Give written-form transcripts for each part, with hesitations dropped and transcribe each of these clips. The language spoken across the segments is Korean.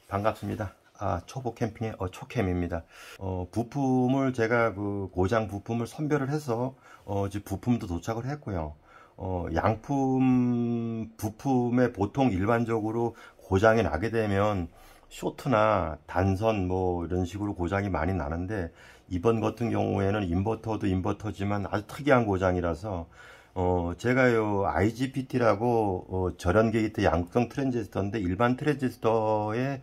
반갑습니다. 초보 캠핑의 초캠입니다. 부품을 제가 그 고장 부품을 선별을 해서 지금 부품도 도착을 했고요. 양품 부품에 보통 일반적으로 고장이 나게 되면 쇼트나 단선 뭐 이런 식으로 고장이 많이 나는데, 이번 같은 경우에는 인버터도 인버터지만 아주 특이한 고장이라서 제가 요 IGBT라고 절연 게이트 양극성 트랜지스터인데, 일반 트랜지스터의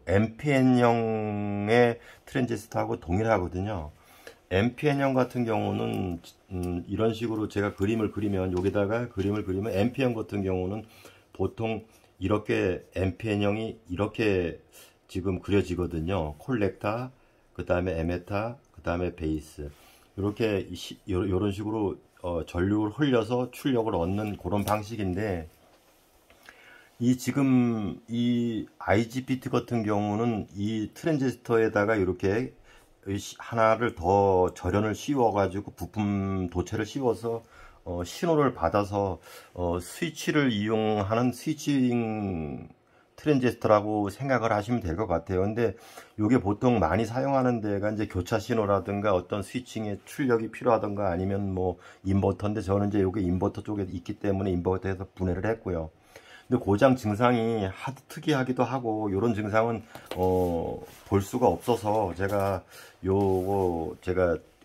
MPN형의 트랜지스터하고 동일하거든요. MPN형 같은 경우는 이런 식으로 제가 그림을 그리면, 여기다가 그림을 그리면 MP형 같은 경우는 보통 이렇게 MPN형이 이렇게 지금 그려지거든요. 콜렉터, 그 다음에 에메터, 그 다음에 베이스, 이렇게 이런 식으로 전류를 흘려서 출력을 얻는 그런 방식인데, 지금 이 IGBT 같은 경우는 이 트랜지스터에다가 이렇게 하나를 더 절연을 씌워 가지고 부품 도체를 씌워서 신호를 받아서 스위치를 이용하는 스위칭 트랜지스터라고 생각을 하시면 될 것 같아요. 근데 이게 보통 많이 사용하는 데가 이제 교차 신호라든가 어떤 스위칭에 출력이 필요하던가 아니면 뭐 인버터인데, 저는 이제 이게 인버터 쪽에 있기 때문에 인버터에서 분해를 했고요. 근데 고장 증상이 하도 특이하기도 하고, 이런 증상은 볼 수가 없어서 제가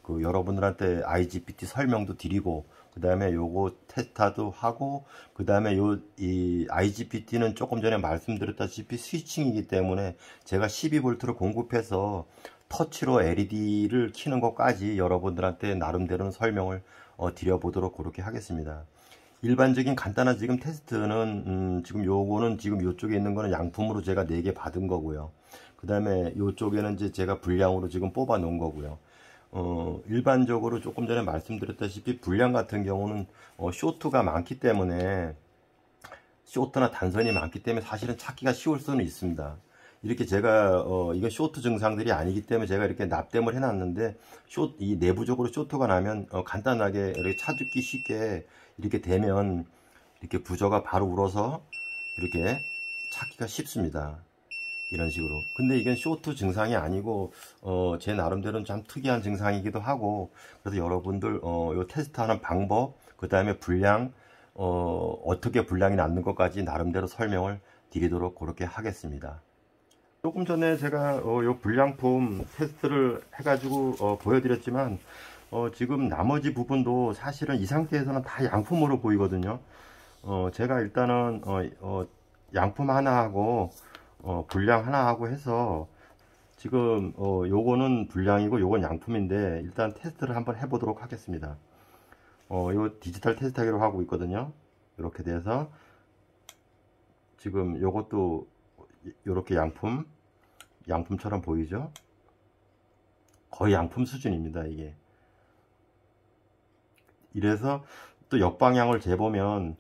그 여러분들한테 IGBT 설명도 드리고, 그 다음에 요거 테스트도 하고, 그 다음에 이 IGBT는 조금 전에 말씀드렸다시피 스위칭이기 때문에 제가 12V를 공급해서 터치로 LED를 켜는 것까지 여러분들한테 나름대로는 설명을 드려보도록 그렇게 하겠습니다. 일반적인 간단한 지금 테스트는 지금 요거는 지금 요쪽에 있는 거는 양품으로 제가 4개 받은 거고요. 그 다음에 요쪽에는 이제 제가 불량으로 지금 뽑아 놓은 거고요. 일반적으로 조금 전에 말씀드렸다시피 불량 같은 경우는 쇼트가 많기 때문에, 쇼트나 단선이 많기 때문에 사실은 찾기가 쉬울 수는 있습니다. 이렇게 제가 이건 쇼트 증상들이 아니기 때문에 제가 이렇게 납땜을 해놨는데, 이 내부적으로 쇼트가 나면 간단하게 이렇게 찾기 쉽게 이렇게 되면 이렇게 부저가 바로 울어서 이렇게 찾기가 쉽습니다. 이런 식으로. 근데 이건 쇼트 증상이 아니고 제 나름대로는 참 특이한 증상이기도 하고, 그래서 여러분들 요 테스트하는 방법, 그 다음에 불량, 어떻게 불량이 났는 것까지 나름대로 설명을 드리도록 그렇게 하겠습니다. 조금 전에 제가 요 불량품 테스트를 해가지고 보여드렸지만, 지금 나머지 부분도 사실은 이 상태에서는 다 양품으로 보이거든요. 제가 일단은 양품 하나하고 불량 하나하고 해서 지금 요거는 불량이고 요건 양품인데, 일단 테스트를 한번 해보도록 하겠습니다. 요 디지털 테스트하기로 하고 있거든요. 이렇게 돼서 지금 요것도 이렇게 양품처럼 보이죠? 거의 양품 수준입니다, 이게. 이래서 또 역방향을 재보면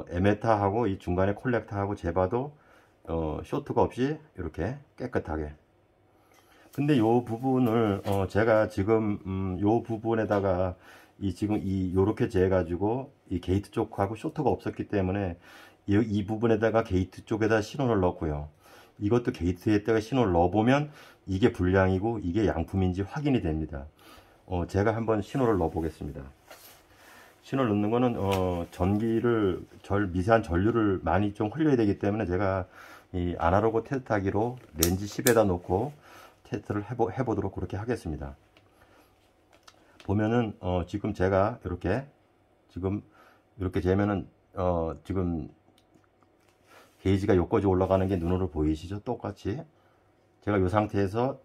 에메타하고 이 중간에 콜렉터하고 재봐도 쇼트가 없이 이렇게 깨끗하게. 근데 요 부분을 제가 지금 요 부분에다가 지금 요렇게 재가지고 이 게이트 쪽하고 쇼트가 없었기 때문에 이 부분에다가 게이트 쪽에다 신호를 넣고요. 이것도 게이트에다가 신호를 넣어보면 이게 불량이고 이게 양품인지 확인이 됩니다. 제가 한번 신호를 넣어 보겠습니다. 신호를 넣는 거는 미세한 전류를 많이 좀 흘려야 되기 때문에, 제가 이 아날로그 테스트하기로 렌즈 10에다 놓고 테스트를 해보도록 그렇게 하겠습니다. 보면은 지금 제가 이렇게 재면은 지금 게이지가 여기까지 올라가는 게 눈으로 보이시죠? 똑같이 제가 이 상태에서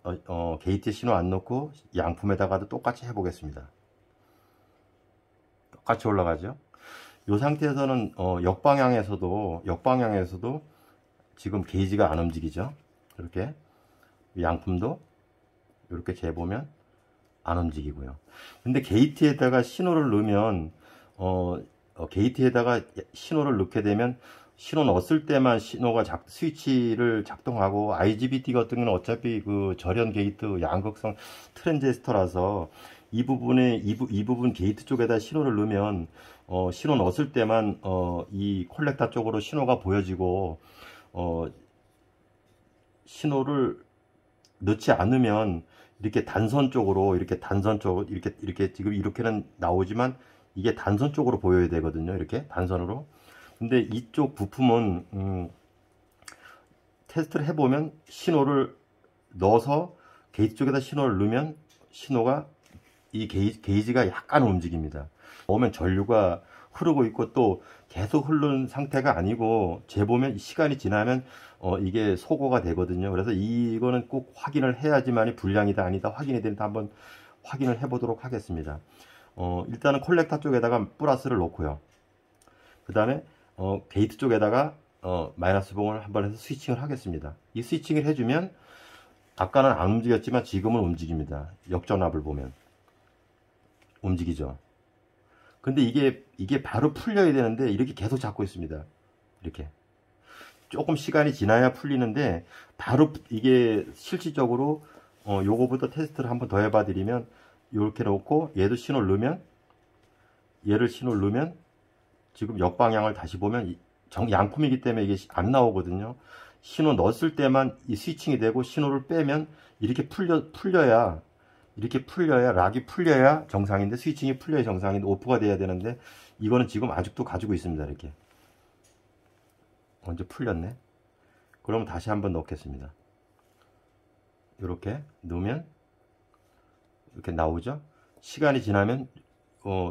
게이트 신호 안 넣고 양품에다가도 똑같이 해보겠습니다. 똑같이 올라가죠. 이 상태에서는 역방향에서도 지금 게이지가 안 움직이죠. 이렇게 양품도 이렇게 재보면 안 움직이고요. 근데 게이트에다가 신호를 넣으면 게이트에다가 신호를 넣게 되면 신호 넣었을 때만 스위치를 작동하고, IGBT 같은 경우는 어차피 그 절연 게이트 양극성 트랜지스터라서 이 부분 게이트 쪽에다 신호를 넣으면 신호 넣었을 때만 이 콜렉터 쪽으로 신호가 보여지고 신호를 넣지 않으면 이렇게 단선 쪽으로 이렇게 지금 이렇게는 나오지만 이게 단선 쪽으로 보여야 되거든요. 이렇게 단선으로. 근데 이쪽 부품은 테스트를 해보면 신호를 넣어서 게이지 쪽에다 신호를 넣으면 신호가 이 게이지가 약간 움직입니다. 오면 전류가 흐르고 있고 또 계속 흐르는 상태가 아니고 재보면 시간이 지나면 이게 소거가 되거든요. 그래서 이거는 꼭 확인을 해야지만이 불량이다 아니다 확인이 되는데 한번 확인을 해 보도록 하겠습니다. 일단은 콜렉터 쪽에다가 플러스를 놓고요. 그 다음에 게이트 쪽에다가 마이너스 봉을 한번 해서 스위칭을 하겠습니다. 이 스위칭을 해주면 아까는 안 움직였지만 지금은 움직입니다. 역전압을 보면 움직이죠. 근데 이게 바로 풀려야 되는데 이렇게 계속 잡고 있습니다. 이렇게 조금 시간이 지나야 풀리는데 바로 이게 실질적으로 요거부터 테스트를 한번 더 해봐 드리면 이렇게 놓고 얘도 신호를 넣으면 얘를 신호를 넣으면 지금 역방향을 다시 보면 양품이기 때문에 이게 안 나오거든요. 신호 넣었을 때만 이 스위칭이 되고 신호를 빼면 이렇게 풀려야 이렇게 풀려야 락이 풀려야 정상인데 스위칭이 풀려야 정상인데 오프가 돼야 되는데 이거는 지금 아직도 가지고 있습니다. 이렇게 먼저 풀렸네. 그러면 다시 한번 넣겠습니다. 이렇게 넣으면 이렇게 나오죠. 시간이 지나면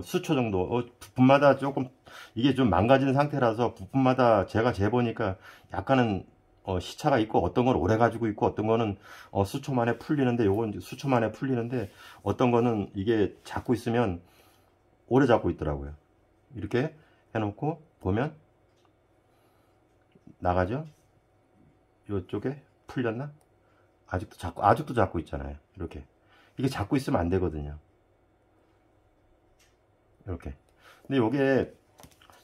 수초 정도 부품마다 조금 이게 좀 망가진 상태라서 부품마다 제가 재보니까 약간은 시차가 있고 어떤 건 오래 가지고 있고 어떤 거는 수초 만에 풀리는데 요건 수초 만에 풀리는데 어떤 거는 이게 잡고 있으면 오래 잡고 있더라고요. 이렇게 해놓고 보면 나가죠. 요쪽에 풀렸나? 아직도 잡고 있잖아요. 이렇게 이게 잡고 있으면 안 되거든요. 이렇게. 근데 요게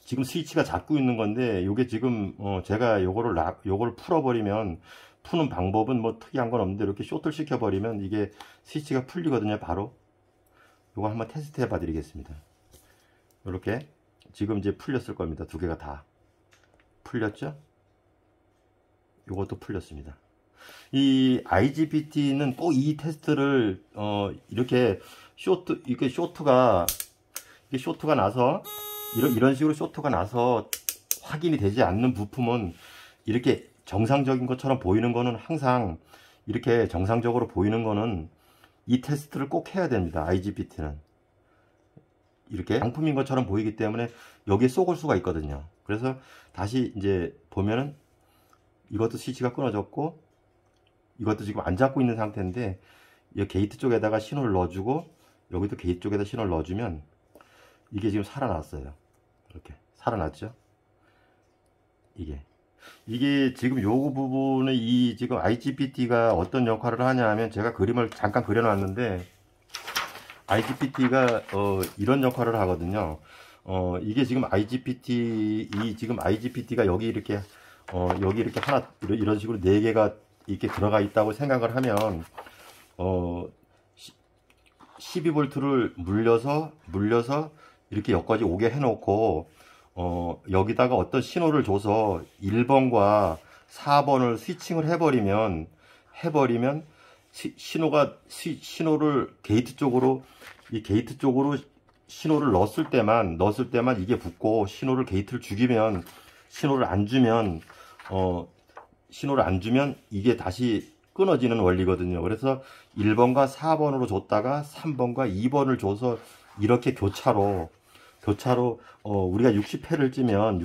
지금 스위치가 잡고 있는 건데 요게 지금 제가 요거를 풀어버리면 푸는 방법은 뭐 특이한 건 없는데 이렇게 쇼트를 시켜버리면 이게 스위치가 풀리거든요. 바로 요거 한번 테스트 해봐 드리겠습니다. 이렇게 지금 이제 풀렸을 겁니다. 두 개가 다 풀렸죠. 요것도 풀렸습니다. 이 IGBT는 꼭 이 테스트를 이렇게 쇼트가 나서 이런 식으로 쇼트가 나서 확인이 되지 않는 부품은 이렇게 정상적인 것처럼 보이는 거는 항상 이렇게 정상적으로 보이는 거는 이 테스트를 꼭 해야 됩니다. IGBT는 이렇게 양품인 것처럼 보이기 때문에 여기에 쏘을 수가 있거든요. 그래서 다시 이제 보면은 이것도 스위치가 끊어졌고 이것도 지금 안 잡고 있는 상태인데 이 게이트 쪽에다가 신호를 넣어주고 여기도 게이트 쪽에다 신호를 넣어주면 이게 지금 살아났어요. 이렇게 살아났죠. 이게 지금 요거 부분에 이 지금 IGBT가 어떤 역할을 하냐 하면 제가 그림을 잠깐 그려놨는데 IGBT가 이런 역할을 하거든요. 이게 지금 IGBT가 여기 이렇게 하나 이런 식으로 네 개가 이렇게 들어가 있다고 생각을 하면 12V를 물려서 이렇게 여기까지 오게 해놓고 여기다가 어떤 신호를 줘서 1번과 4번을 스위칭을 해버리면 신호를 게이트 쪽으로 신호를 넣었을 때만 이게 붙고 게이트를 죽이면 신호를 안 주면 이게 다시 끊어지는 원리거든요. 그래서 1번과 4번으로 줬다가 3번과 2번을 줘서 이렇게 교차로 우리가 60회를 찌면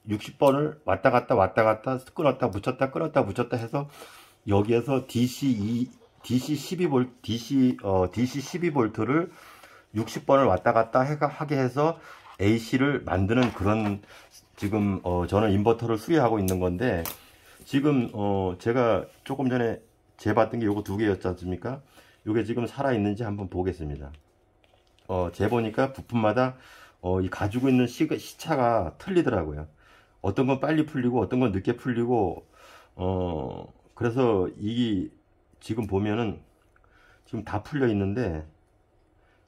60번을 왔다 갔다 끊었다 붙였다 해서 여기에서 DC 12V를 60번을 왔다 갔다 하게 해서 AC를 만드는 그런 지금 저는 인버터를 수리하고 있는 건데 지금 제가 조금 전에 재봤던 게 요거 두 개였지 않습니까? 요게 지금 살아있는지 한번 보겠습니다. 재보니까 부품마다 이 가지고 있는 시차가 틀리더라고요. 어떤 건 빨리 풀리고 어떤 건 늦게 풀리고 그래서 이 지금 보면은 지금 다 풀려 있는데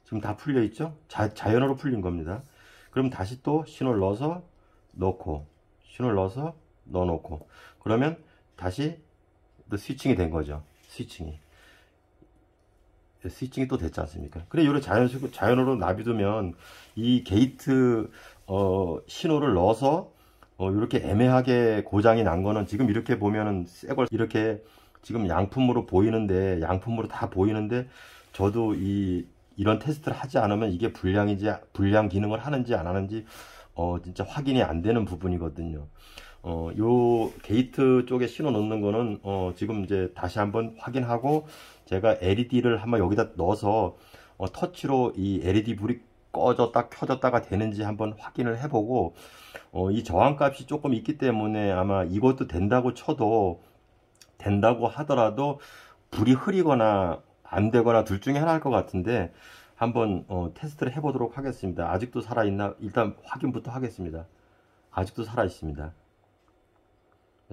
지금 다 풀려 있죠? 자연으로 풀린 겁니다. 그럼 다시 또 신호를 넣어서 넣고 신호를 넣어서 넣어놓고 그러면 다시 또 스위칭이 된 거죠. 스위칭이 또 됐지 않습니까? 그래, 이렇게 자연으로 놔두면 이 게이트 신호를 넣어서 이렇게 애매하게 고장이 난 거는 지금 이렇게 보면은 새걸 이렇게 지금 양품으로 보이는데, 양품으로 다 보이는데, 저도 이런 테스트를 하지 않으면 이게 불량 기능을 하는지 안 하는지 진짜 확인이 안 되는 부분이거든요. 요 게이트 쪽에 신호 넣는 거는 지금 이제 다시 한번 확인하고, 제가 LED를 한번 여기다 넣어서 터치로 이 LED 불이 꺼졌다 켜졌다가 되는지 한번 확인을 해보고, 이 저항값이 조금 있기 때문에 아마 이것도 된다고 하더라도 불이 흐리거나 안 되거나 둘 중에 하나일 것 같은데, 한번 테스트를 해보도록 하겠습니다. 아직도 살아있나 일단 확인부터 하겠습니다. 아직도 살아있습니다.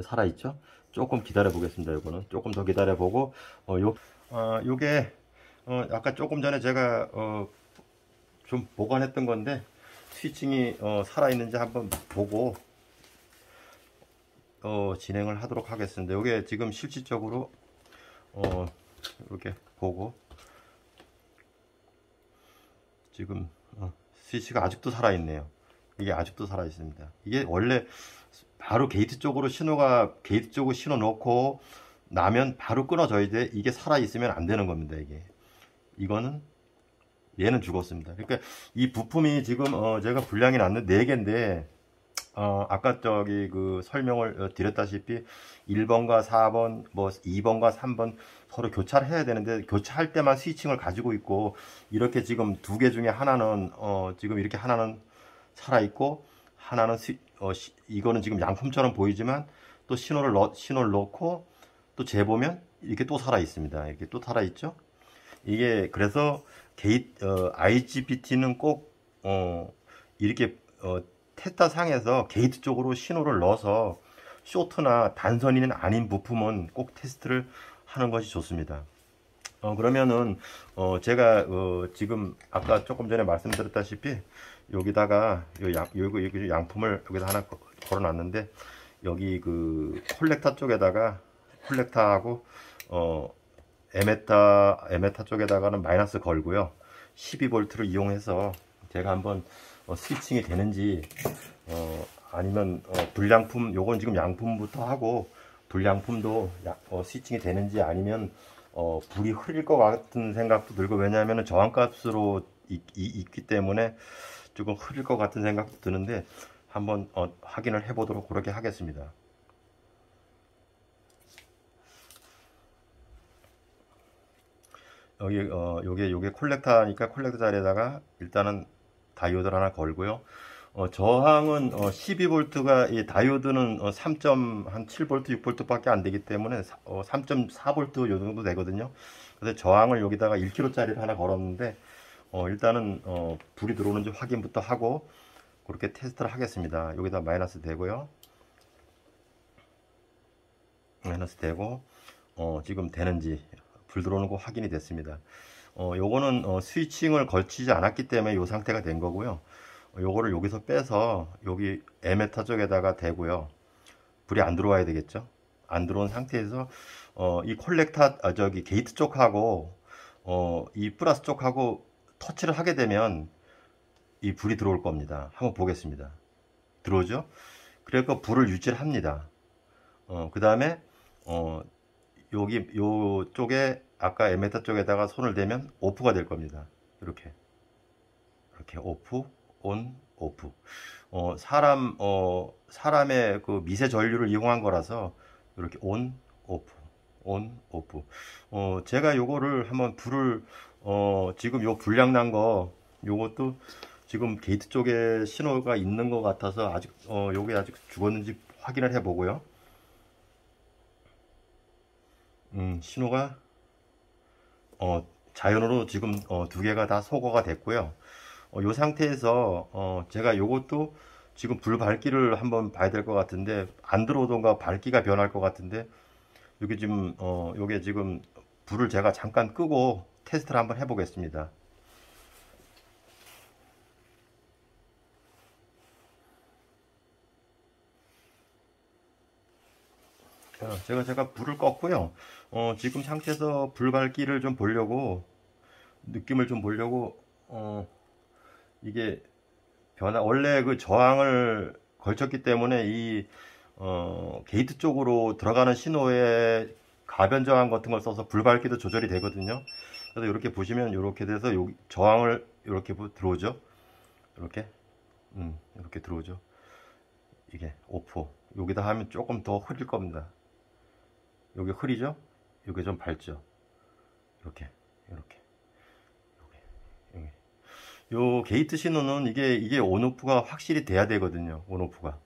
살아있죠? 조금 기다려 보겠습니다. 이거는 조금 더 기다려 보고, 요게 아까 조금 전에 제가 좀 보관했던 건데, 스위칭이 살아있는지 한번 보고 진행을 하도록 하겠습니다. 요게 지금 실질적으로 이렇게 보고, 지금 스위치가 아직도 살아있네요. 이게 아직도 살아있습니다. 이게 원래 바로 게이트 쪽으로 신호 넣고 나면 바로 끊어져야 돼. 이게 살아있으면 안 되는 겁니다. 이거는 얘는 죽었습니다. 그러니까 이 부품이 지금 제가 불량이 났는 4개인데, 아까 저기 그 설명을 드렸다시피 1번과 4번 뭐 2번과 3번 서로 교차를 해야 되는데, 교차할 때만 스위칭을 가지고 있고, 이렇게 지금 2개 중에 하나는 지금 이렇게 하나는 살아있고, 하나는 이거는 지금 양품처럼 보이지만 또 신호를 넣고 또 재보면 이렇게 또 살아있습니다. 이렇게 또 살아있죠. 이게 그래서 IGBT는 꼭 이렇게 테스터 상에서 게이트 쪽으로 신호를 넣어서 쇼트나 단선이 아닌 부품은 꼭 테스트를 하는 것이 좋습니다. 그러면은 제가 지금 아까 조금 전에 말씀드렸다시피 여기다가 여기 양품을 여기다 하나 걸어놨는데, 여기 그 콜렉터 쪽에다가 콜렉터하고 에메타 쪽에다가는 마이너스 걸고요. 12V를 이용해서 제가 한번 스위칭이 되는지, 아니면 불량품, 요건 지금 양품부터 하고 불량품도 스위칭이 되는지, 아니면 불이 흐릴 것 같은 생각도 들고, 왜냐하면 저항값으로 있기 때문에 조금 흐릴 것 같은 생각도 드는데, 한번 확인을 해 보도록 그렇게 하겠습니다. 요게 콜렉터니까 콜렉터 자리에다가 일단은 다이오드를 하나 걸고요. 저항은 12V가, 이 다이오드는 3.7V, 6V 밖에 안 되기 때문에 3.4V 요 정도 되거든요. 그래서 저항을 여기다가 1kg짜리를 하나 걸었는데, 일단은 불이 들어오는지 확인부터 하고 그렇게 테스트를 하겠습니다. 여기다 마이너스 되고요. 마이너스 되고, 지금 되는지 불 들어오는 거 확인이 됐습니다. 요거는 스위칭을 걸치지 않았기 때문에 이 상태가 된 거고요. 요거를 여기서 빼서 여기 에메터 쪽에다가 대고요. 불이 안 들어와야 되겠죠. 안 들어온 상태에서 이 콜렉터 저기 게이트 쪽하고 이 플러스 쪽하고 터치를 하게 되면 이 불이 들어올 겁니다. 한번 보겠습니다. 들어오죠? 그래서 불을 유지를 합니다. 그 다음에 여기 요 쪽에 아까 에메터 쪽에다가 손을 대면 오프가 될 겁니다. 이렇게 오프, 온, 오프. 사람의 그 미세 전류를 이용한 거라서 이렇게 온, 오프, 온, 오프. 제가 요거를 한번 불을 지금 요 불량 난 거, 요것도 지금 게이트 쪽에 신호가 있는 것 같아서 아직 요게 아직 죽었는지 확인을 해 보고요. 신호가 자연으로 지금 2개가 다 소거가 됐고요. 이 상태에서 제가 요것도 지금 불 밝기를 한번 봐야 될 것 같은데, 안 들어오던가 밝기가 변할 것 같은데, 요게 지금 불을 제가 잠깐 끄고 테스트를 한번 해 보겠습니다. 자, 제가 불을 껐고요. 지금 상태에서 불 밝기를 좀 보려고, 느낌을 좀 보려고, 이게 원래 그 저항을 걸쳤기 때문에 게이트 쪽으로 들어가는 신호에 가변 저항 같은 걸 써서 불 밝기도 조절이 되거든요. 그래서 이렇게 보시면 이렇게 돼서 여기 저항을 이렇게 들어오죠. 이렇게, 이렇게 들어오죠. 이게 오프. 여기다 하면 조금 더 흐릴 겁니다. 여기 흐리죠? 여기 좀 밝죠? 이렇게. 요 게이트 신호는 이게 온오프가 확실히 돼야 되거든요. 온오프가.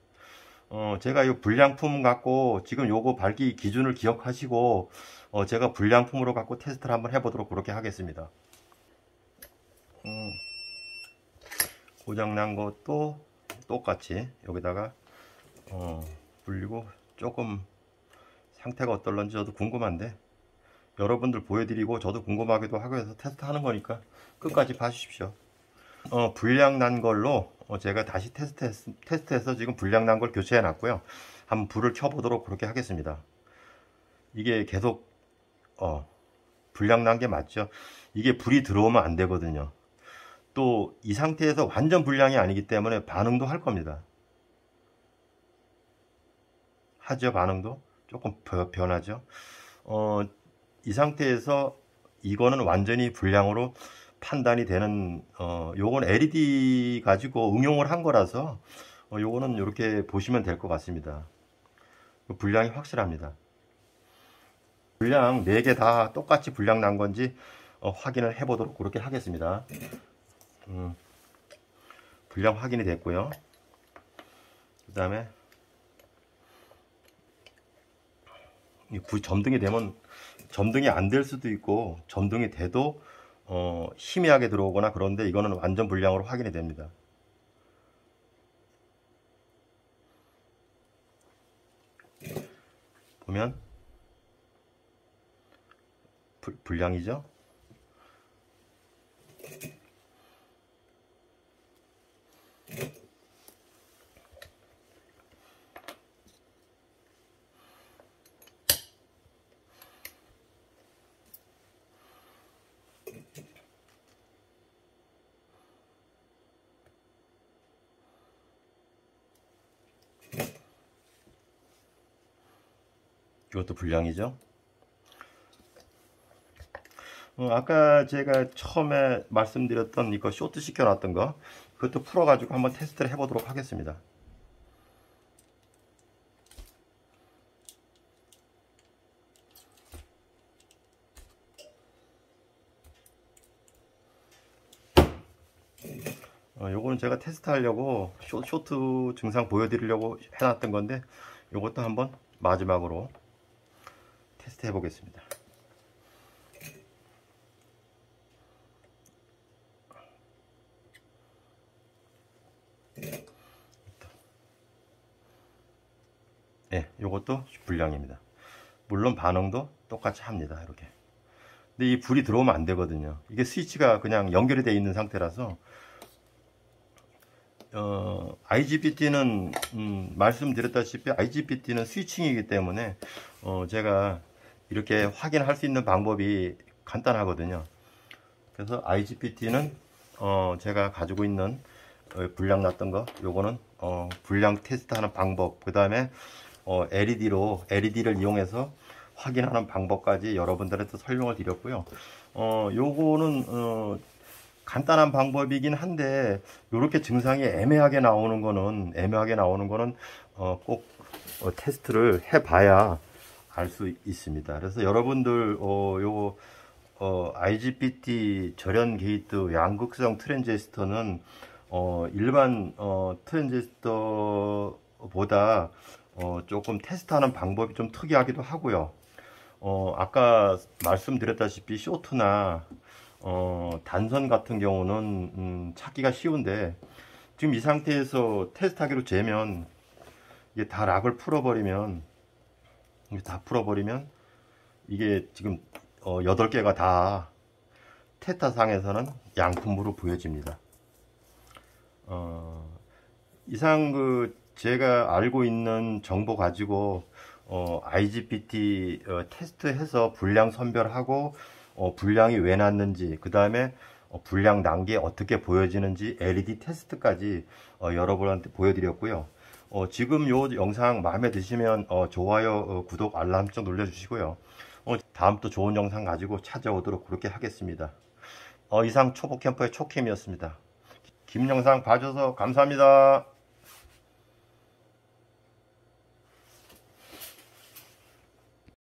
제가 이 불량품 갖고 지금 요거 밝기 기준을 기억하시고, 제가 불량품으로 갖고 테스트를 한번 해보도록 그렇게 하겠습니다. 고장난 것도 똑같이 여기다가, 불리고 조금 상태가 어떨런지 저도 궁금한데, 여러분들 보여드리고 저도 궁금하기도 하고 해서 테스트하는 거니까 끝까지 봐주십시오. 불량 난 걸로 제가 다시 테스트해서 지금 불량 난 걸 교체해 놨고요. 한번 불을 켜보도록 그렇게 하겠습니다. 이게 계속 불량 난 게 맞죠? 이게 불이 들어오면 안 되거든요. 또 이 상태에서 완전 불량이 아니기 때문에 반응도 할 겁니다. 하죠, 반응도 조금 변하죠. 이 상태에서 이거는 완전히 불량으로 판단이 되는, 요건 LED 가지고 응용을 한 거라서 요거는 이렇게 보시면 될 것 같습니다. 불량이 확실합니다. 불량 4개 다 똑같이 불량 난 건지 확인을 해 보도록 그렇게 하겠습니다. 불량 확인이 됐고요. 그 다음에 점등이 되면, 점등이 안 될 수도 있고 점등이 돼도 희미하게 들어오거나, 그런데 이거는 완전 불량으로 확인이 됩니다. 보면 불량이죠. 이것도 불량이죠. 아까 제가 처음에 말씀드렸던 이거 쇼트 시켜놨던 거, 그것도 풀어가지고 한번 테스트를 해보도록 하겠습니다. 요거는 제가 테스트 하려고 쇼트 증상 보여드리려고 해놨던 건데, 요것도 한번 마지막으로 테스트 해보겠습니다. 네, 요것도 불량입니다. 물론 반응도 똑같이 합니다. 이렇게. 근데 이 불이 들어오면 안 되거든요. 이게 스위치가 그냥 연결이 되어 있는 상태라서, IGBT는 말씀드렸다시피 IGBT는 스위칭이기 때문에 제가 이렇게 확인할 수 있는 방법이 간단하거든요. 그래서 IGBT는 제가 가지고 있는 불량 났던 거, 요거는 불량 테스트하는 방법, 그 다음에 LED를 이용해서 확인하는 방법까지 여러분들한테 설명을 드렸고요. 요거는 간단한 방법이긴 한데, 이렇게 증상이 애매하게 나오는 거는 꼭 테스트를 해봐야 알 수 있습니다. 그래서 여러분들 IGBT 절연 게이트 양극성 트랜지스터는 일반 트랜지스터보다 조금 테스트하는 방법이 좀 특이하기도 하고요. 아까 말씀드렸다시피 쇼트나 단선 같은 경우는 찾기가 쉬운데, 지금 이 상태에서 테스트하기로 재면 이게 다 락을 풀어버리면, 이게 지금 8개가 다 테스타상에서는 양품으로 보여집니다. 이상 제가 알고 있는 정보 가지고 IGBT 테스트해서 불량 선별하고 불량이 왜 났는지, 그 다음에 불량 난 게 어떻게 보여지는지 LED 테스트까지 여러분한테 보여드렸고요. 지금 요 영상 마음에 드시면 좋아요, 구독, 알람 좀 눌러주시고요. 다음 또 좋은 영상 가지고 찾아오도록 그렇게 하겠습니다. 이상 초보캠퍼의 초캠이었습니다. 긴 영상 봐줘서 감사합니다.